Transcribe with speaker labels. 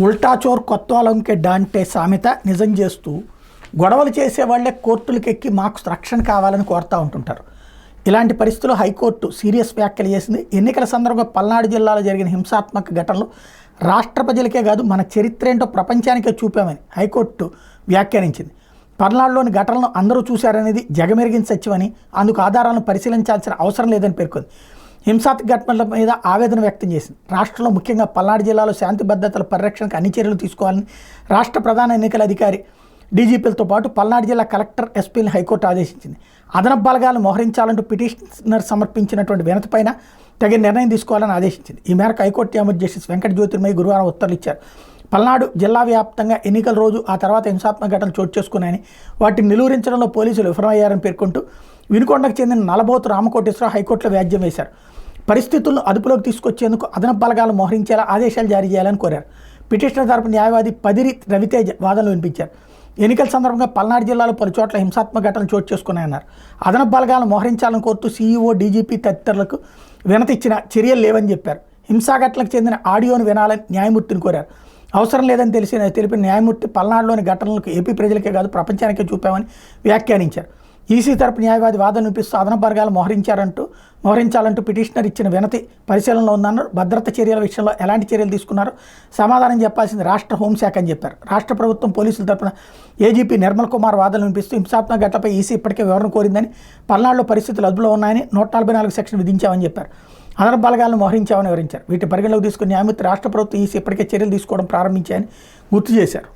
Speaker 1: ఉల్టా చోర్ కొత్తవాళ్ళంకే డాంటే సామెత నిజం చేస్తూ గొడవలు చేసేవాళ్లే కోర్టులకు ఎక్కి మాకు రక్షణ కావాలని కోరుతూ ఉంటుంటారు. ఇలాంటి పరిస్థితుల్లో హైకోర్టు సీరియస్ వ్యాఖ్యలు చేసింది. ఎన్నికల సందర్భంగా పల్నాడు జిల్లాలో జరిగిన హింసాత్మక ఘటనలు రాష్ట్ర ప్రజలకే కాదు మన చరిత్ర ఏంటో ప్రపంచానికే చూపామని హైకోర్టు వ్యాఖ్యానించింది. పల్నాడులోని ఘటనలను అందరూ చూశారనేది జగమెరిగిన సత్యమని, అందుకు ఆధారాలను పరిశీలించాల్సిన అవసరం లేదని పేర్కొంది. హింసాత్మక ఘటనల మీద ఆవేదన వ్యక్తం చేసింది. రాష్ట్రంలో ముఖ్యంగా పల్నాడు జిల్లాలో శాంతి భద్రతల పరిరక్షణకు అన్ని చర్యలు తీసుకోవాలని రాష్ట్ర ప్రధాన ఎన్నికల అధికారి డీజీపీలతో పాటు పల్నాడు జిల్లా కలెక్టర్, ఎస్పీని హైకోర్టు ఆదేశించింది. అదనపు బలగాలను మోహరించాలంటూ పిటిషనర్ సమర్పించినటువంటి వినతిపైన తగిన నిర్ణయం తీసుకోవాలని ఆదేశించింది. ఈ మేరకు హైకోర్టు న్యాయమూర్తి జస్టిస్ వెంకట జ్యోతిర్మయి గురువారం ఉత్తర్వులు ఇచ్చారు. పల్నాడు జిల్లా వ్యాప్తంగా ఎన్నికల రోజు ఆ తర్వాత హింసాత్మక ఘటనలు చోటు చేసుకున్నాయని, వాటిని నిలువరించడంలో పోలీసులు విఫలమయ్యారని పేర్కొంటూ వినుకొండకు చెందిన నలబోతు రామకోటేశ్వరరావు హైకోర్టులో వ్యాజ్యం వేశారు. పరిస్థితులను అదుపులోకి తీసుకొచ్చేందుకు అదనపు బలగాలు మోహరించేలా ఆదేశాలు జారీ చేయాలని కోరారు. పిటిషనర్ తరపు న్యాయవాది పదిరి రవితేజ వాదనలు వినిపించారు. ఎన్నికల సందర్భంగా పల్నాడు జిల్లాలో పలు చోట్ల హింసాత్మక ఘటనలు చోటు చేసుకున్నాయన్నారు. అదనపు బలగాలను మోహరించాలని కోరుతూ సీఈఓ, డీజీపీ తదితరులకు వినతి ఇచ్చిన చర్యలు లేవని చెప్పారు. హింసా ఘటనలకు చెందిన ఆడియోను వినాలని న్యాయమూర్తిని కోరారు. అవసరం లేదని తెలిపిన న్యాయమూర్తి పల్నాడులోని ఘటనలకు ఏపీ ప్రజలకే కాదు ప్రపంచానికే చూపామని వ్యాఖ్యానించారు. ఈసీ తరపు న్యాయవాది వాదన వినిపిస్తూ అదనపు బలగాలు మోహరించాలంటూ పిటిషనర్ ఇచ్చిన వినతి పరిశీలనలో ఉందన్నారు. భద్రత చర్యల విషయంలో ఎలాంటి చర్యలు తీసుకున్నారో సమాధానం చెప్పాల్సింది రాష్ట్ర హోంశాఖ అని చెప్పారు. రాష్ట్ర ప్రభుత్వం పోలీసుల తరపున ఏజీపీ నిర్మల్ కుమార్ వాదనలు వినిపిస్తూ హింసాత్మక ఘటనపై ఈసీ ఇప్పటికే వివరణ కోరిందని, పల్నాడులో పరిస్థితులు అదుపులో ఉన్నాయని 144 సెక్షన్ విధించామని చెప్పారు. అదనపు బలగాలను మోహరించామని వివరించారు. వీటి పరిగణలోకి తీసుకుని న్యాయమూర్తి రాష్ట్ర ప్రభుత్వం ఈసీ ఇప్పటికే చర్యలు తీసుకోవడం ప్రారంభించాయని గుర్తు చేశారు.